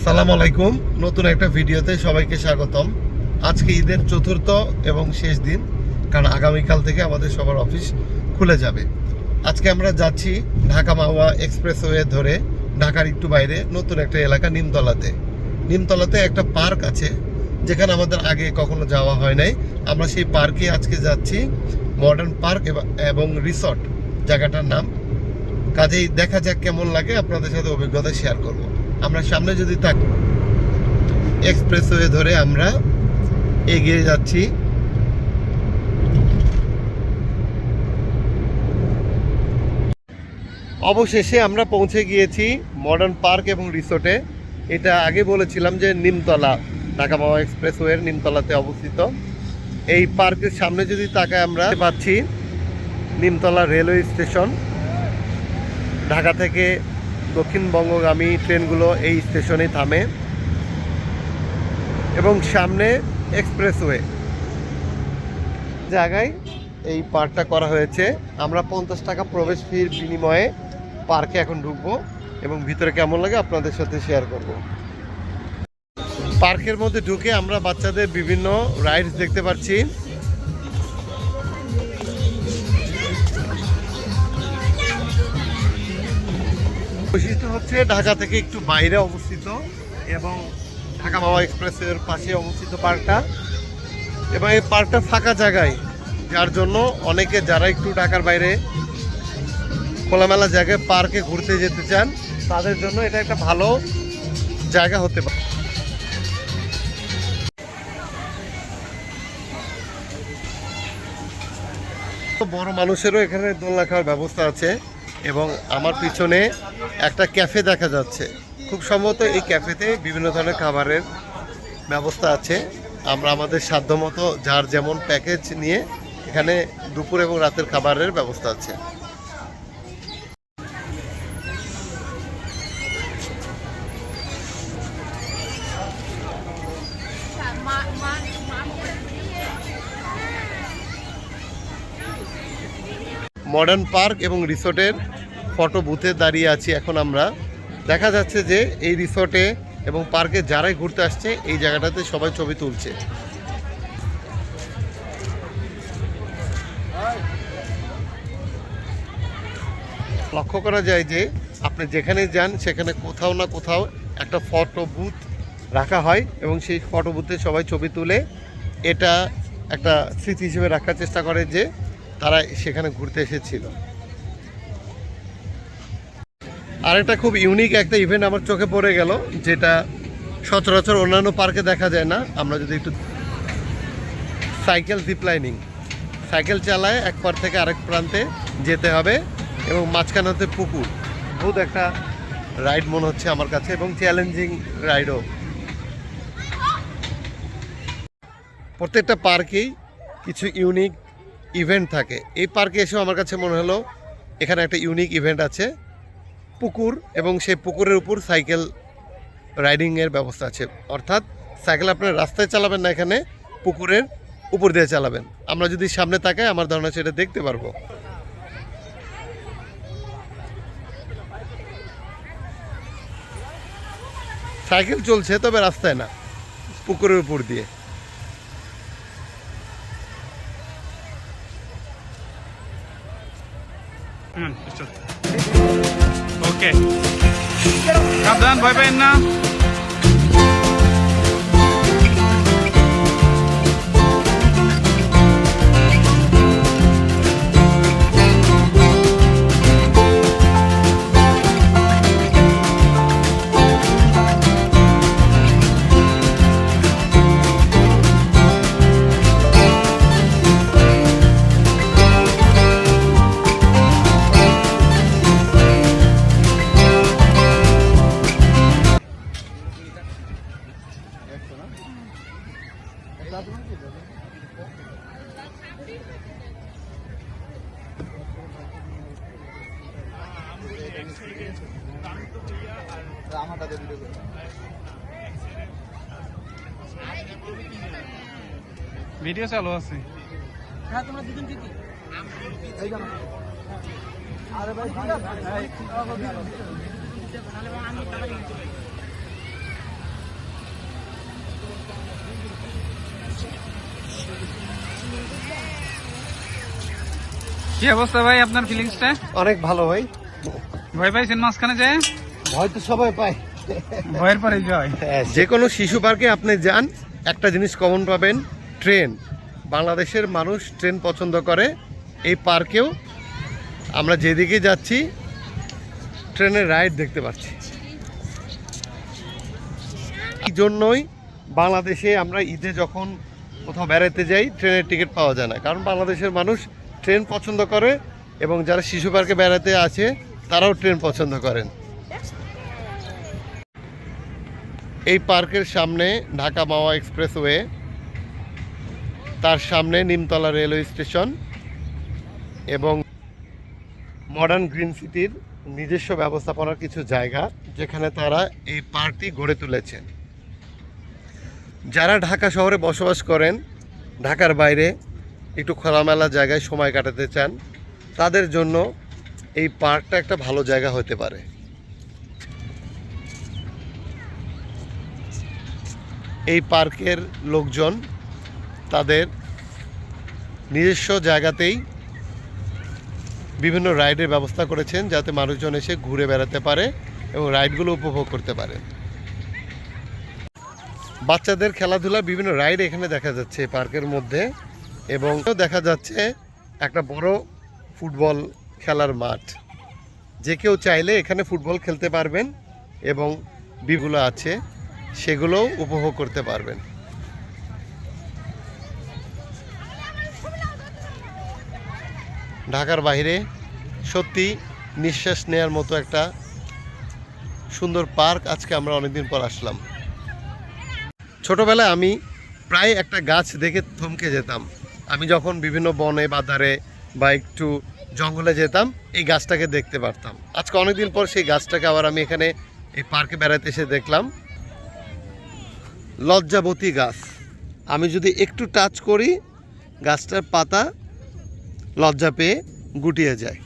আসসালামু আলাইকুম। নতুন একটা ভিডিওতে সবাইকে স্বাগতম। আজকে ঈদের চতুর্থ এবং শেষ দিন, কারণ আগামীকাল থেকে আমাদের সবার অফিস খুলে যাবে। আজকে আমরা যাচ্ছি ঢাকা মাওয়া এক্সপ্রেসওয়ে ধরে ঢাকার একটু বাইরে নতুন একটা এলাকা নিমতলাতে একটা পার্ক আছে, যেখানে আমাদের আগে কখনো যাওয়া হয় নাই। আমরা সেই পার্কে আজকে যাচ্ছি, মডার্ন পার্ক এবং রিসর্ট জায়গাটার নাম। কাজেই দেখা যাক কেমন লাগে, আপনাদের সাথে অভিজ্ঞতা শেয়ার করব। আমরা সামনে যদি থাকি, এক্সপ্রেসওয়ে ধরে আমরা এগিয়ে যাচ্ছি। অবশেষে আমরা পৌঁছে গিয়েছি মডার্ন পার্ক এবং রিসোর্টে। এটা আগে বলেছিলাম যে নিমতলা, ঢাকা মাওয়া এক্সপ্রেসওয়ের নিমতলাতে অবস্থিত। এই পার্কের সামনে যদি তাকায় আমরা পাচ্ছি নিমতলা রেলওয়ে স্টেশন। ঢাকা থেকে দক্ষিণবঙ্গগামী ট্রেনগুলো এই স্টেশনে থামে এবং সামনে এক্সপ্রেসওয়ে জায়গায় এই পার্কটা করা হয়েছে। আমরা 50 টাকা প্রবেশ ফির বিনিময়ে পার্কে এখন ঢুকবো এবং ভিতরে কেমন লাগে আপনাদের সাথে শেয়ার করব। পার্কের মধ্যে ঢুকে আমরা বাচ্চাদের বিভিন্ন রাইডস দেখতে পাচ্ছি। বৈশিষ্ট্য হচ্ছে ঢাকা থেকে একটু বাইরে অবস্থিত এবং ঢাকা মাওয়া এক্সপ্রেসের পাশে অবস্থিত পার্কটা, এবং এই পার্কটা ফাঁকা জায়গায়, যার জন্য অনেকে যারা একটু ঢাকার বাইরে খোলামেলা জায়গায় পার্কে ঘুরতে যেতে চান, তাদের জন্য এটা একটা ভালো জায়গা হতে পারে। বড় মানুষেরও এখানে দোলনা খাওয়ার ব্যবস্থা আছে এবং আমার পিছনে একটা ক্যাফে দেখা যাচ্ছে। খুব সম্ভবত এই ক্যাফেতে বিভিন্ন ধরনের খাবারের ব্যবস্থা আছে। আমরা আমাদের সাধ্যমতো যার যেমন প্যাকেজ নিয়ে এখানে দুপুর এবং রাতের খাবারের ব্যবস্থা আছে। মডার্ন পার্ক এবং রিসোর্টের ফটো বুথে দাঁড়িয়ে আছি এখন আমরা। দেখা যাচ্ছে যে এই রিসোর্টে এবং পার্কে যারাই ঘুরতে আসছে এই জায়গাটাতে সবাই ছবি তুলছে। লক্ষ্য করা যায় যে আপনি যেখানে যান সেখানে কোথাও না কোথাও একটা ফটো বুথ রাখা হয় এবং সেই ফটো বুথে সবাই ছবি তুলে এটা একটা স্মৃতি হিসেবে রাখার চেষ্টা করে যে তারা সেখানে ঘুরতে এসেছিল। আরেকটা খুব ইউনিক একটা ইভেন্ট আমার চোখে পড়ে গেল, যেটা সচরাচর অন্যান্য পার্কে দেখা যায় না। আমরা যদি একটু সাইকেল জিপলাইনিং, সাইকেল চালায় এক পার থেকে আরেক প্রান্তে যেতে হবে এবং মাঝখানে হতে পুকুর। বহুত একটা রাইড মনে হচ্ছে আমার কাছে এবং চ্যালেঞ্জিং রাইডও। প্রত্যেকটা পার্কেই কিছু ইউনিক ইভেন্ট থাকে। এই পার্কে এসেও আমার কাছে মনে হলো এখানে একটা ইউনিক ইভেন্ট আছে, পুকুর, এবং সেই পুকুরের উপর সাইকেল রাইডিংয়ের ব্যবস্থা আছে। অর্থাৎ সাইকেল আপনার রাস্তায় চালাবেন না, এখানে পুকুরের উপর দিয়ে চালাবেন। আমরা যদি সামনে তাকাই আমার ধারণা সেটা দেখতে পারবো। সাইকেল চলছে, তবে রাস্তায় না, পুকুরের উপর দিয়ে। ওকে, সাবধান, ভয় পাবেন না। ভিডিও চালু আছে। হ্যাঁ, তোমরা দুজন কি এই জানো? আরে ভাই ঠিক আছে। কি অবস্থা ভাই আপনার ফিলিংসটা? অনেক ভালো ভাই। ভয় পাইছেন মাঝখানে যায়? ভয় তো সবাই পায়, ভয়ের পরে জয়। যে কোনো শিশু পার্কে আপনি যান, একটা জিনিস কমন পাবেন, ট্রেন। বাংলাদেশের মানুষ ট্রেন পছন্দ করে। এই পার্কেও আমরা যেদিকে যাচ্ছি ট্রেনের রাইড দেখতে পাচ্ছি। এই জন্যই বাংলাদেশে আমরা ঈদে যখন কোথাও বেড়াতে যাই ট্রেনের টিকিট পাওয়া যায় না, কারণ বাংলাদেশের মানুষ ট্রেন পছন্দ করে এবং যারা শিশু পার্কে বেড়াতে আছে তারাও ট্রেন পছন্দ করেন। এই পার্কের সামনে ঢাকা মাওয়া এক্সপ্রেসওয়ে, তার সামনে নিমতলা রেলওয়ে স্টেশন এবং মডার্ন গ্রিন সিটির নিজস্ব ব্যবস্থাপনার কিছু জায়গা, যেখানে তারা এই পার্কটি গড়ে তুলেছেন। যারা ঢাকা শহরে বসবাস করেন, ঢাকার বাইরে একটু খোলামেলা জায়গায় সময় কাটাতে চান, তাদের জন্য এই পার্কটা একটা ভালো জায়গা হতে পারে। এই পার্কের লোকজন তাদের নিজস্ব জায়গাতেই বিভিন্ন রাইডের ব্যবস্থা করেছেন, যাতে মানুষজন এসে ঘুরে বেড়াতে পারে এবং রাইডগুলো উপভোগ করতে পারে। বাচ্চাদের খেলাধুলা বিভিন্ন রাইড এখানে দেখা যাচ্ছে এই পার্কের মধ্যে, এবং দেখা যাচ্ছে একটা বড় ফুটবল খেলার মাঠ। যে কেউ চাইলে এখানে ফুটবল খেলতে পারবেন এবং বিগুলো আছে সেগুলোও উপভোগ করতে পারবেন। ঢাকার বাইরে সত্যি নিঃশ্বাস নেওয়ার মতো একটা সুন্দর পার্ক আজকে আমরা অনেকদিন পর আসলাম। ছোটবেলায় আমি প্রায় একটা গাছ দেখে থমকে যেতাম। আমি যখন বিভিন্ন বনে বাজারে বা একটু জঙ্গলে যেতাম, এই গাছটাকে দেখতে পারতাম। আজকে অনেকদিন পর সেই গাছটাকে আবার আমি এখানে এই পার্কে বেড়াতে এসে দেখলাম। লজ্জাবতী গাছ। আমি যদি একটু টাচ করি, গাছটার পাতা লজ্জা পেয়ে গুটিয়ে যায়।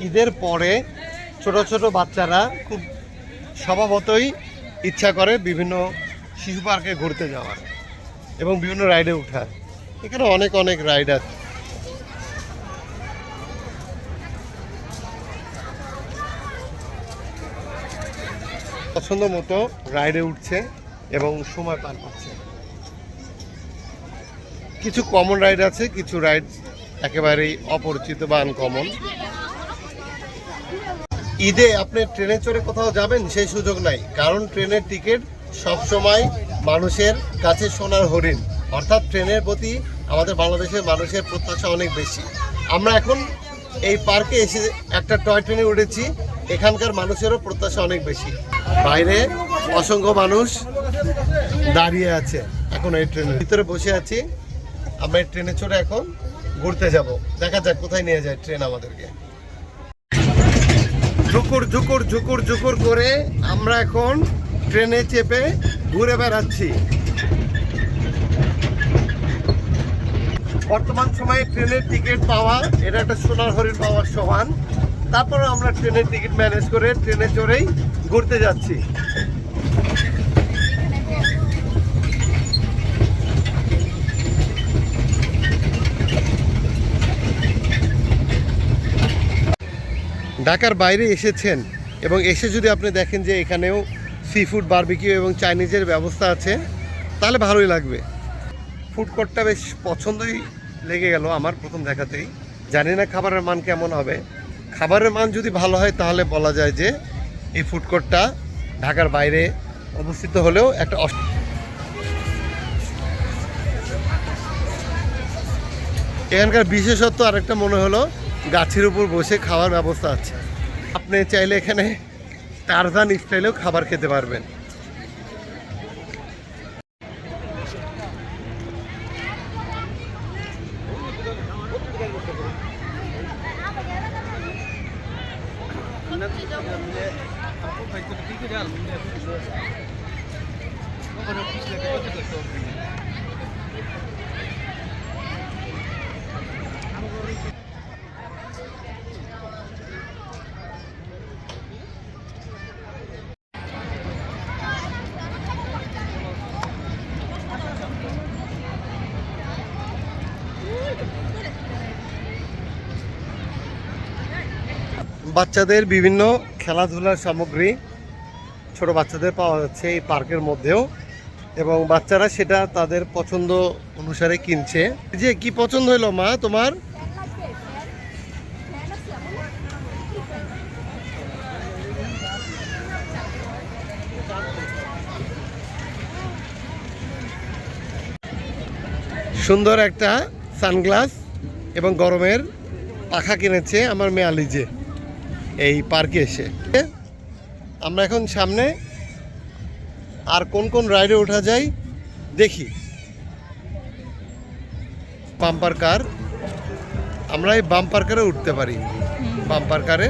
ঈদের পরে ছোট ছোট বাচ্চারা খুব স্বভাবতই ইচ্ছা করে বিভিন্ন শিশু পার্কে ঘুরতে যাওয়ার এবং বিভিন্ন রাইডে ওঠার। এখানে অনেক অনেক রাইড আছে। পছন্দ মতো রাইডে উঠছে এবং সময় পার করছে। কিছু কমন রাইড আছে, কিছু রাইড একেবারেই অপরিচিত বা আনকমন। ঈদে আপনি ট্রেনে চড়ে কোথাও যাবেন সেই সুযোগ নাই, কারণ ট্রেনের টিকিট সবসময় মানুষের কাছে সোনার হরিণ। অর্থাৎ ট্রেনের প্রতি আমাদের বাংলাদেশের মানুষের প্রত্যাশা অনেক বেশি। আমরা এখন এই পার্কে এসে একটা টয় ট্রেনে উঠেছি, এখানকার মানুষেরও প্রত্যাশা অনেক বেশি। বাইরে অসংখ্য মানুষ দাঁড়িয়ে আছে। এখন এই ট্রেনের ভিতরে বসে আছি। আমরা এই ট্রেনে চড়ে এখন ঘুরতে যাব। দেখা যাক কোথায় নিয়ে যায় ট্রেন আমাদেরকে। ঝুকুর ঝুকুর ঝুকুর ঝুকুর করে আমরা এখন ট্রেনে চেপে ঘুরে বেড়াচ্ছি। বর্তমান সময়ে ট্রেনের টিকিট পাওয়া এটা একটা সোনার হরিণ পাওয়ার সমান। তারপরে আমরা ট্রেনের টিকিট ম্যানেজ করে ট্রেনে চড়েই ঘুরতে যাচ্ছি। ঢাকার বাইরে এসেছেন এবং এসে যদি আপনি দেখেন যে এখানেও সি ফুড, বারবিকিউ এবং চাইনিজের ব্যবস্থা আছে, তাহলে ভালোই লাগবে। ফুড কোর্টটা বেশ পছন্দই লেগে গেল আমার প্রথম দেখাতেই। জানি না খাবারের মান কেমন হবে। খাবারের মান যদি ভালো হয় তাহলে বলা যায় যে এই ফুড কোর্টটা ঢাকার বাইরে অবস্থিত হলেও একটা এখানকার বিশেষত্ব আরেকটা মনে হলো, গাছের উপর বসে খাওয়ার ব্যবস্থা আছে। আপনি চাইলে এখানে টারজান স্টাইলেও খাবার খেতে পারবেন। বাচ্চাদের বিভিন্ন খেলাধুলার সামগ্রী ছোট বাচ্চাদের পাওয়া যাচ্ছে এই পার্কের মধ্যেও, এবং বাচ্চারা সেটা তাদের পছন্দ অনুসারে কিনছে। যে কি পছন্দ হলো মা তোমার? সুন্দর একটা সানগ্লাস এবং গরমের পাখা কিনেছে আমার মেয়ে আলিজে এই পার্কে এসে। আমরা এখন সামনে আর কোন কোন রাইডে ওঠা যায় দেখি। বাম্পার কার, আমরা এই বাম্পার কারে উঠতে পারি। বাম্পার কারে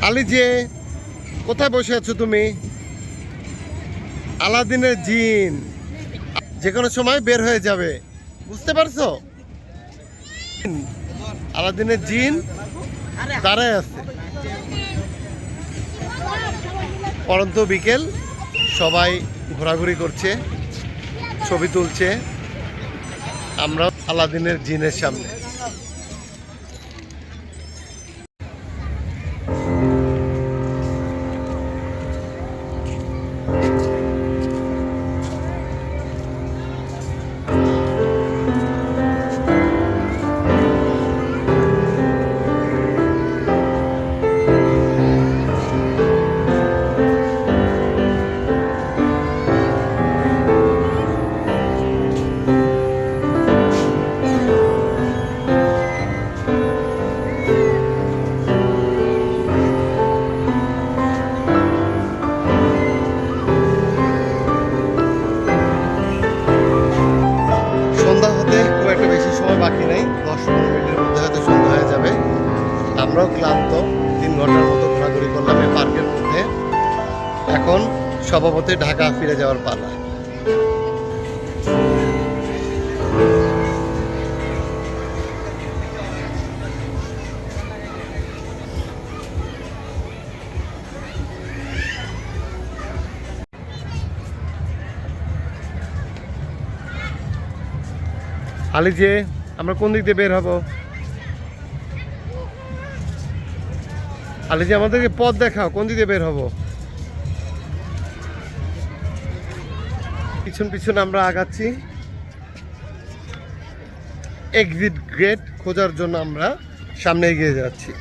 আলিজে কোথায় বসে আছো তুমি? আলাদিনের জিন যে কোনো সময় বের হয়ে যাবে, বুঝতে পারছো? আলাদিনের জিন দাঁড়ায় আছে। পরন্ত বিকেল, সবাই ঘোরাঘুরি করছে, ছবি তুলছে। আমরা আলাদিনের জিনের সামনে। বাকি নেই, 10-15 মিনিটের মধ্যে হয়তো সন্ধ্যা হয়ে যাবে। আমরাও ক্লান্ত, 3 ঘন্টার মতো ঘোরাঘুরি করলাম এই পার্কের মধ্যে। এখন স্বভাবতই ঢাকা ফিরে যাওয়ার পালা। আলিজে আমরা কোন দিক দিয়ে বের হব? আলিজে আমাদেরকে পথ দেখাও, কোন দিক দিয়ে বের হব? পিছন পিছন আমরা আগাচ্ছি। এক্সিট গেট খোঁজার জন্য আমরা সামনে এগিয়ে যাচ্ছি।